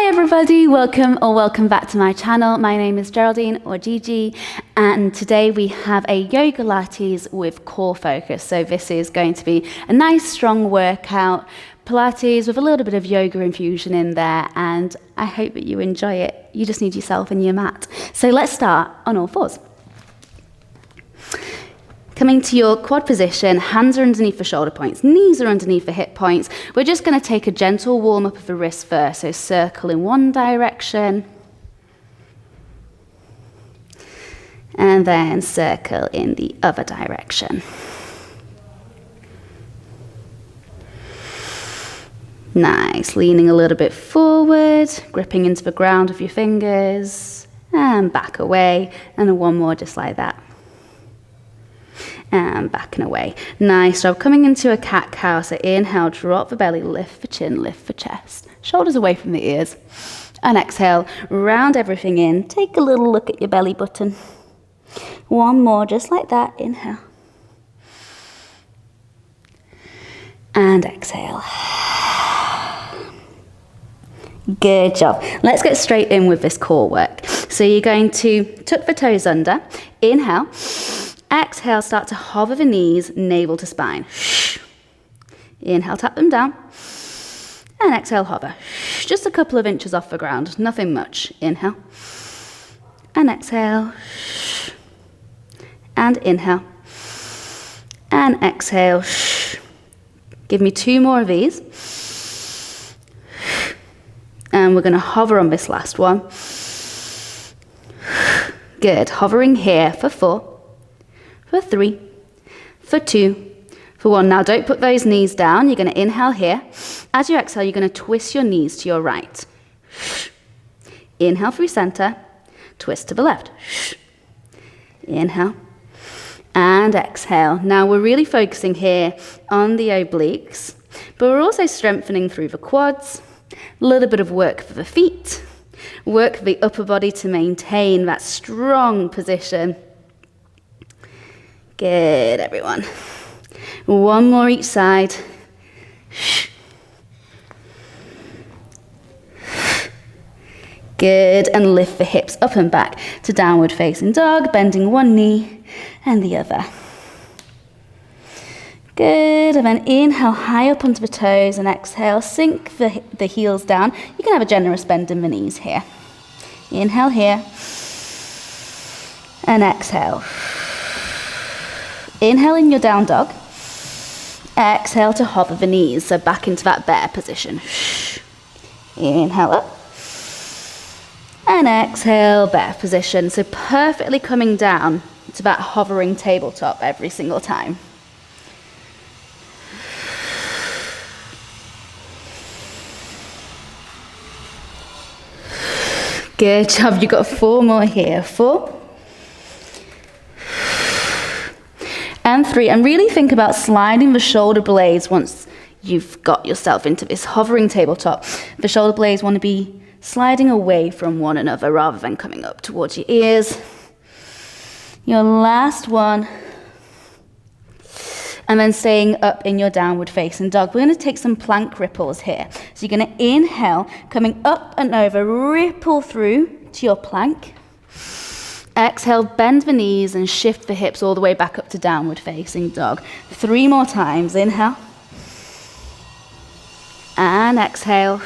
everybody, welcome back to my channel. My name is Geraldine or GeGe, and today we have a Yogalates with core focus. So this is going to be a nice strong workout, Pilates with a little bit of yoga infusion in there, and I hope that you enjoy it. You just need yourself and your mat. So let's start on all fours. Coming to your quad position, hands are underneath the shoulder points, knees are underneath the hip points. We're just going to take a gentle warm up of the wrist first. So circle in one direction, and then circle in the other direction. Nice, leaning a little bit forward, gripping into the ground with your fingers, and back away, and one more just like that. And back and away. Nice job. Coming into a cat-cow. So inhale, drop the belly, lift the chin, lift the chest. Shoulders away from the ears. And exhale, round everything in. Take a little look at your belly button. One more, just like that. Inhale. And exhale. Good job. Let's get straight in with this core work. So you're going to tuck the toes under. Inhale. Exhale, start to hover the knees, navel to spine. Inhale, tap them down. And exhale, hover. Just a couple of inches off the ground, nothing much. Inhale. And exhale. And inhale. And exhale. Give me two more of these. And we're going to hover on this last one. Good. Hovering here for 4. For 3, for 2, for 1. Now don't put those knees down. You're going to inhale here. As you exhale, you're going to twist your knees to your right. Inhale through center, twist to the left. Inhale and exhale. Now we're really focusing here on the obliques, but we're also strengthening through the quads. A little bit of work for the feet. Work for the upper body to maintain that strong position. Good, everyone. One more each side. Good, and lift the hips up and back to downward facing dog, bending one knee and the other. Good, and then inhale high up onto the toes and exhale, sink the heels down. You can have a generous bend in the knees here. Inhale here and exhale. Inhale in your down dog. Exhale to hover the knees, so back into that bear position. Inhale up. And exhale, bear position. So perfectly coming down to that hovering tabletop every single time. Good job. You've got 4 more here. 4. And 3, and really think about sliding the shoulder blades once you've got yourself into this hovering tabletop. The shoulder blades want to be sliding away from one another rather than coming up towards your ears. Your last one. And then staying up in your downward facing dog. We're going to take some plank ripples here. So you're going to inhale, coming up and over, ripple through to your plank. Exhale, bend the knees and shift the hips all the way back up to downward facing dog. 3 more times. Inhale. And exhale.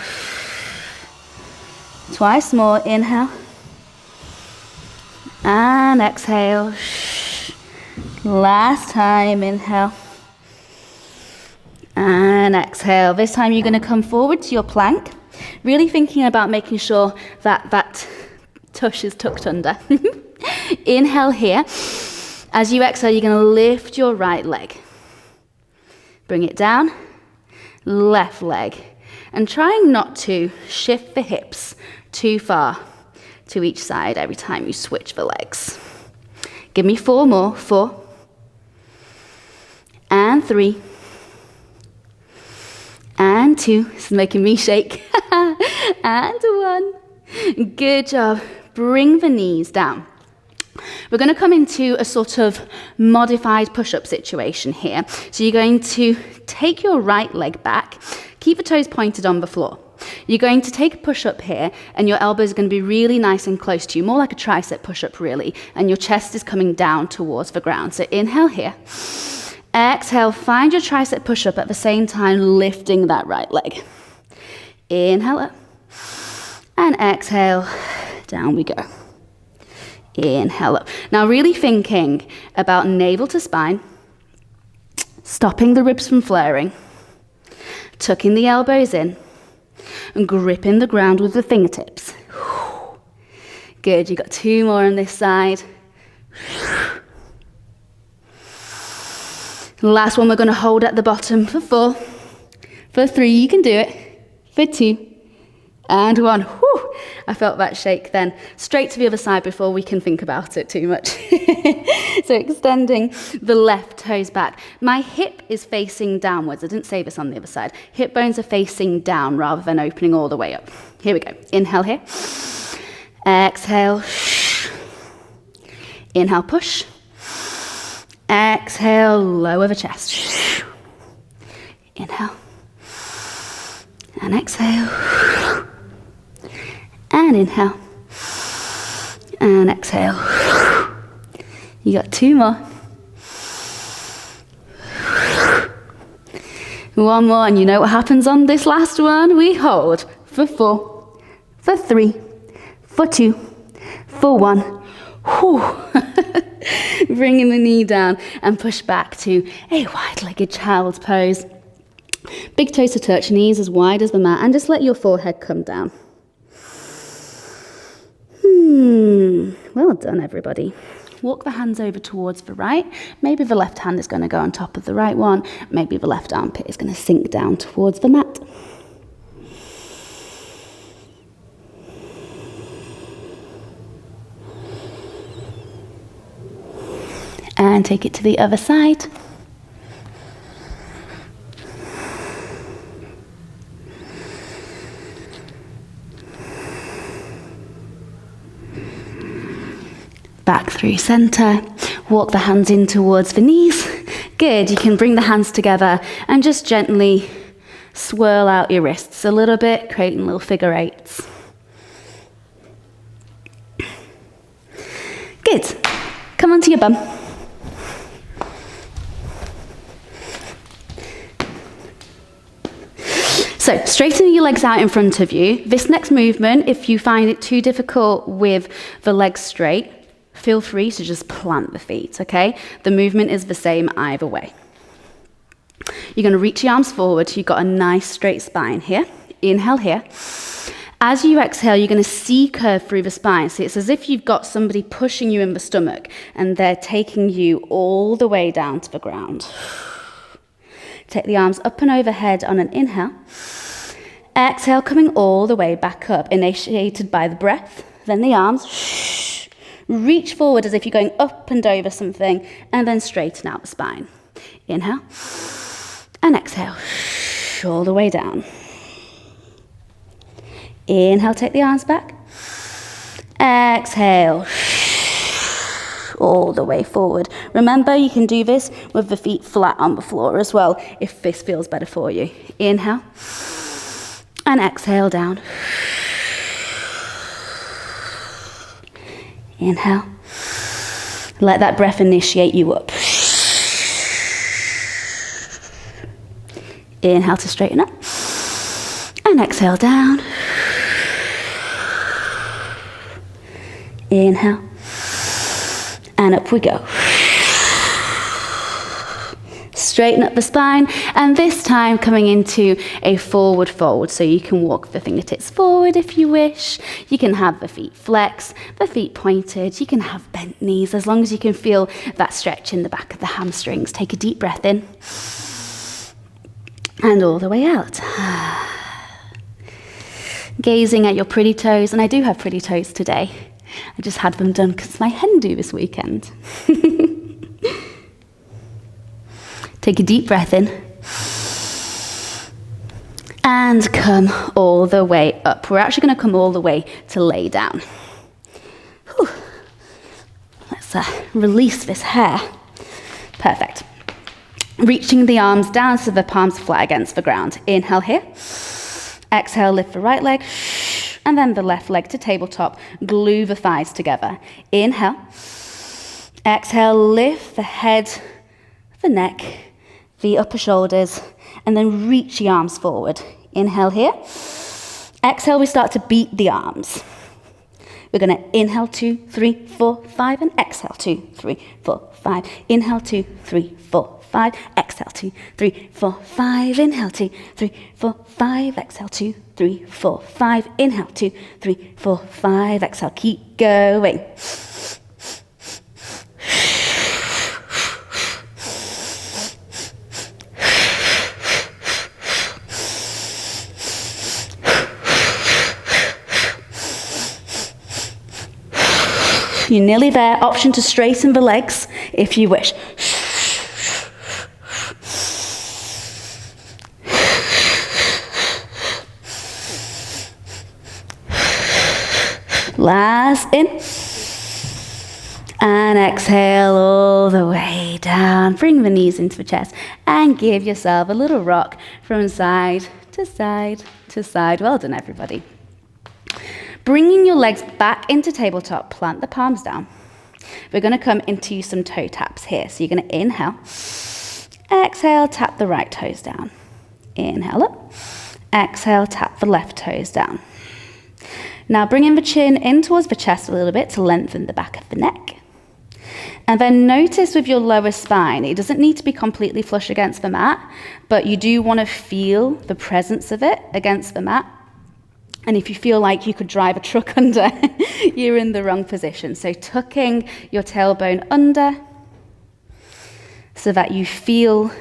Twice more. Inhale. And exhale. Last time. Inhale. And exhale. This time you're going to come forward to your plank. Really thinking about making sure that tush is tucked under. Inhale here. As you exhale, you're going to lift your right leg. Bring it down. Left leg. And trying not to shift the hips too far to each side every time you switch the legs. Give me 4 more. 4. And 3. And 2. This is making me shake. And 1. Good job. Bring the knees down. We're going to come into a sort of modified push-up situation here. So you're going to take your right leg back, keep the toes pointed on the floor. You're going to take a push-up here, and your elbows are going to be really nice and close to you, more like a tricep push-up really, and your chest is coming down towards the ground. So inhale here. Exhale, find your tricep push-up at the same time, lifting that right leg. Inhale up. And exhale, down we go. Inhale up. Now really thinking about navel to spine, stopping the ribs from flaring, tucking the elbows in, and gripping the ground with the fingertips. Good, you got 2 more on this side. Last one we're going to hold at the bottom for 4. For 3, you can do it. For 2. And 1. Whew. I felt that shake then. Straight to the other side before we can think about it too much. So extending the left toes back. My hip is facing downwards. I didn't say this on the other side. Hip bones are facing down rather than opening all the way up. Here we go. Inhale here. Exhale. Inhale, push. Exhale, lower the chest. Inhale. And exhale. And inhale. And exhale. You got 2 more. 1 more, and you know what happens on this last one? We hold for 4, for 3, for 2, for 1. Whew. Bringing the knee down and push back to a wide-legged child's pose. Big toes to touch, knees as wide as the mat, and just let your forehead come down. Well done, everybody. Walk the hands over towards the right. Maybe the left hand is going to go on top of the right one. Maybe the left armpit is going to sink down towards the mat. And take it to the other side. Back through center. Walk the hands in towards the knees. Good. You can bring the hands together and just gently swirl out your wrists a little bit, creating little figure 8s. Good. Come onto your bum. So straighten your legs out in front of you. This next movement, if you find it too difficult with the legs straight, feel free to just plant the feet, okay? The movement is the same either way. You're going to reach your arms forward. You've got a nice straight spine here. Inhale here. As you exhale, you're going to C-curve through the spine. So it's as if you've got somebody pushing you in the stomach and they're taking you all the way down to the ground. Take the arms up and overhead on an inhale. Exhale, coming all the way back up, initiated by the breath. Then the arms. Reach forward as if you're going up and over something, and then straighten out the spine. Inhale. And exhale. All the way down. Inhale, take the arms back. Exhale. All the way forward. Remember, you can do this with the feet flat on the floor as well, if this feels better for you. Inhale. And exhale down. Inhale. Let that breath initiate you up. Inhale to straighten up. And exhale down. Inhale. And up we go. Straighten up the spine, and this time coming into a forward fold. So you can walk the fingertips forward if you wish. You can have the feet flexed, the feet pointed. You can have bent knees as long as you can feel that stretch in the back of the hamstrings. Take a deep breath in. And all the way out. Gazing at your pretty toes, and I do have pretty toes today. I just had them done because it's my hen do this weekend. Take a deep breath in. And come all the way up. We're actually going to come all the way to lay down. Whew. Let's release this hair. Perfect. Reaching the arms down so the palms flat against the ground. Inhale here. Exhale, lift the right leg, and then the left leg to tabletop. Glue the thighs together. Inhale. Exhale, lift the head, the neck, the upper shoulders, and then reach the arms forward. Inhale here. Exhale, we start to beat the arms. We're going to inhale 2, 3, 4, 5, and exhale 2, 3, 4, 5. Inhale 2, 3, 4, 5. Exhale 2, 3, 4, 5. Inhale 2, 3, 4, 5. Exhale 2, 3, 4, 5. Inhale 2, 3, 4, 5. Exhale, keep going. You're nearly there. Option to straighten the legs if you wish. Last in. And exhale all the way down. Bring the knees into the chest and give yourself a little rock from side to side to side. Well done, everybody. Bringing your legs back into tabletop, plant the palms down. We're going to come into some toe taps here. So you're going to inhale, exhale, tap the right toes down. Inhale up, exhale, tap the left toes down. Now bringing the chin in towards the chest a little bit to lengthen the back of the neck. And then notice with your lower spine, it doesn't need to be completely flush against the mat, but you do want to feel the presence of it against the mat. And if you feel like you could drive a truck under, you're in the wrong position. So tucking your tailbone under so that you feel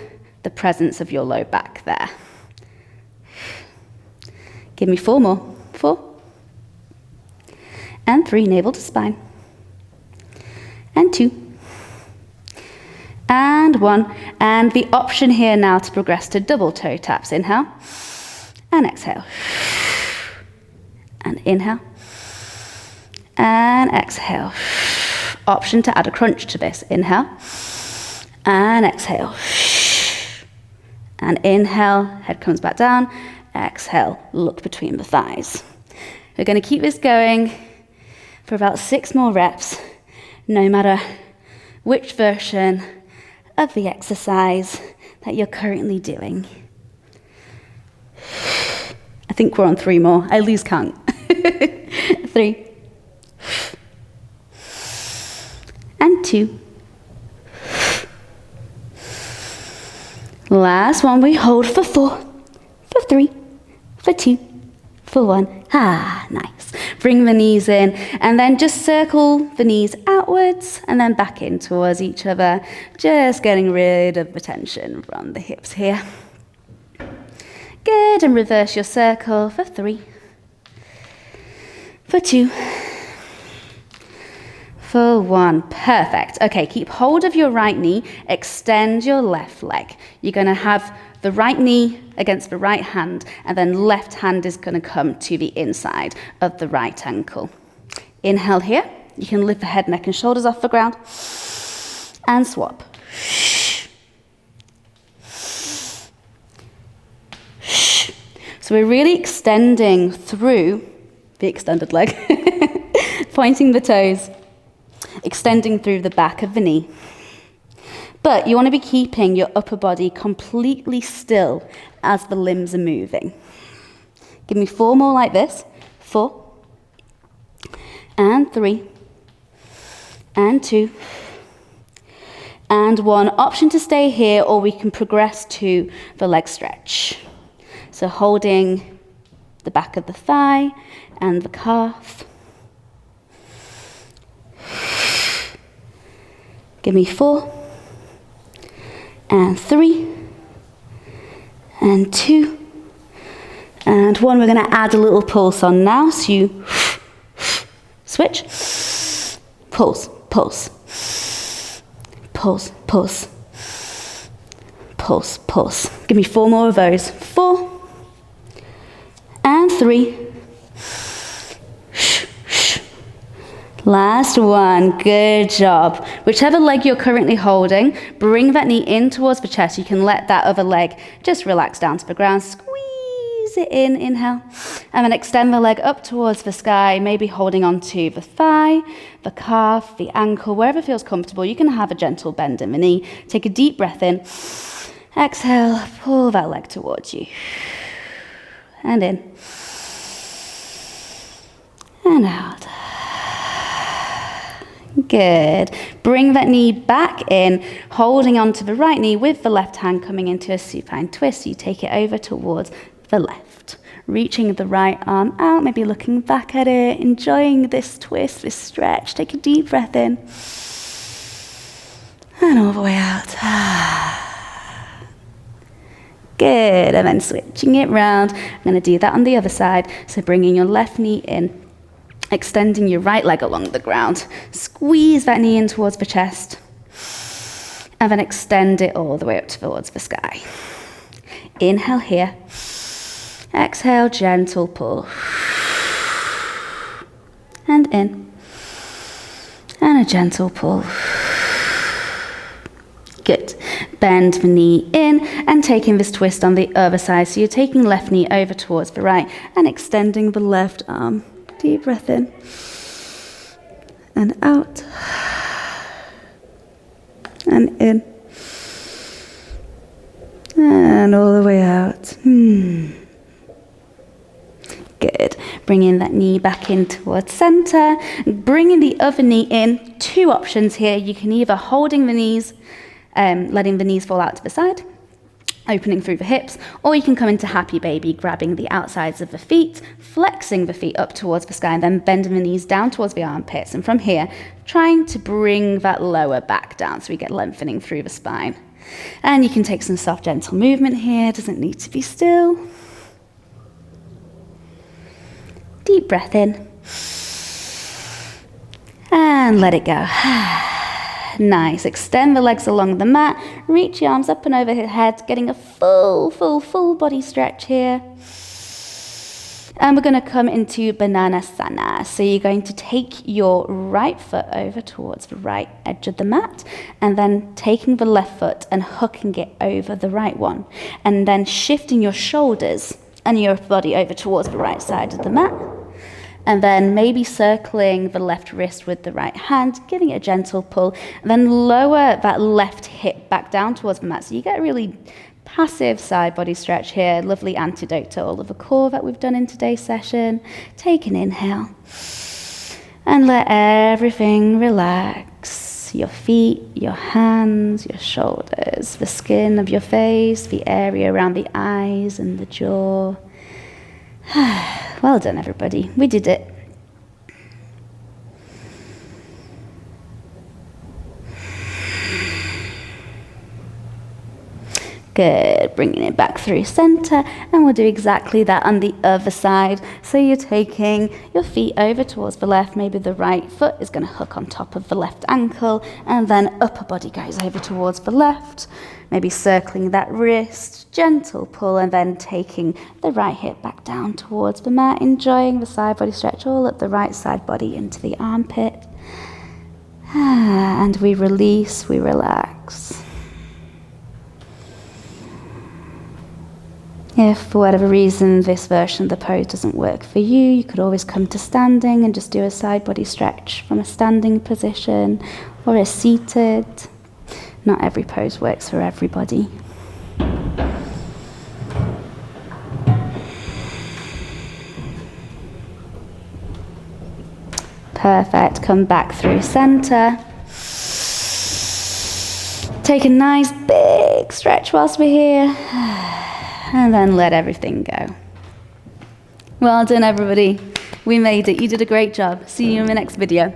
the presence of your low back there. Give me 4 more. 4. And 3, navel to spine. And 2. And 1. And the option here now to progress to double toe taps. Inhale and exhale. And inhale, and exhale. Option to add a crunch to this. Inhale, and exhale. And inhale, head comes back down. Exhale, look between the thighs. We're going to keep this going for about 6 more reps, no matter which version of the exercise that you're currently doing. I think we're on 3 more. I lose count. 3. And 2. Last one, we hold for 4, for 3, for 2, for 1. Ah, nice. Bring the knees in, and then just circle the knees outwards and then back in towards each other, just getting rid of the tension from the hips here. Good, and reverse your circle for 3, for 2, for 1. Perfect. Okay, keep hold of your right knee, extend your left leg. You're going to have the right knee against the right hand, and then left hand is going to come to the inside of the right ankle. Inhale here. You can lift the head, neck, and shoulders off the ground, and swap. So we're really extending through the extended leg, pointing the toes, extending through the back of the knee. But you want to be keeping your upper body completely still as the limbs are moving. Give me 4 more like this. 4, and 3, and 2, and 1. Option to stay here, or we can progress to the leg stretch. So holding the back of the thigh and the calf. Give me 4, and 3, and 2, and 1. We're going to add a little pulse on now. So you switch, pulse, pulse, pulse, pulse, pulse, pulse. Give me 4 more of those. 4, and 3. Last one. Good job. Whichever leg you're currently holding, bring that knee in towards the chest. You can let that other leg just relax down to the ground. Squeeze squeeze it in, inhale, and then extend the leg up towards the sky, maybe holding onto the thigh, the calf, the ankle, wherever feels comfortable. You can have a gentle bend in the knee. Take a deep breath in. Exhale, pull that leg towards you. And in. And out. Good. Bring that knee back in, holding onto the right knee with the left hand coming into a supine twist. You take it over towards the left. Reaching the right arm out, maybe looking back at it, enjoying this twist, this stretch. Take a deep breath in. And all the way out. Good. And then switching it round. I'm going to do that on the other side. So bringing your left knee in. Extending your right leg along the ground. Squeeze that knee in towards the chest. And then extend it all the way up towards the sky. Inhale here. Exhale, gentle pull. And in. And a gentle pull. Good. Bend the knee in and taking this twist on the other side. So you're taking left knee over towards the right and extending the left arm. Deep breath in and out and in and all the way out. Good. Bringing that knee back in towards center. Bringing the other knee in. Two options here. You can either holding the knees, letting the knees fall out to the side, opening through the hips, or you can come into happy baby, grabbing the outsides of the feet, flexing the feet up towards the sky, and then bending the knees down towards the armpits. And from here, trying to bring that lower back down so we get lengthening through the spine. And you can take some soft, gentle movement here. Doesn't need to be still. Deep breath in. And let it go. Nice. Extend the legs along the mat. Reach your arms up and over your head, getting a full body stretch here. And we're going to come into Bananasana. So you're going to take your right foot over towards the right edge of the mat, and then taking the left foot and hooking it over the right one. And then shifting your shoulders and your body over towards the right side of the mat. And then maybe circling the left wrist with the right hand, giving it a gentle pull, and then lower that left hip back down towards the mat. So you get a really passive side body stretch here. Lovely antidote to all of the core that we've done in today's session. Take an inhale and let everything relax. Your feet, your hands, your shoulders, the skin of your face, the area around the eyes and the jaw. Well done, everybody. We did it. Good. Bringing it back through center, and we'll do exactly that on the other side. So you're taking your feet over towards the left. Maybe the right foot is going to hook on top of the left ankle, and then upper body goes over towards the left. Maybe circling that wrist, gentle pull, and then taking the right hip back down towards the mat, enjoying the side body stretch all up the right side body into the armpit. And we release, we relax. If for whatever reason this version of the pose doesn't work for you, you could always come to standing and just do a side body stretch from a standing position or a seated. Not every pose works for everybody. Perfect. Come back through center. Take a nice big stretch whilst we're here. And then let everything go. Well done, everybody. We made it. You did a great job. See you in the next video.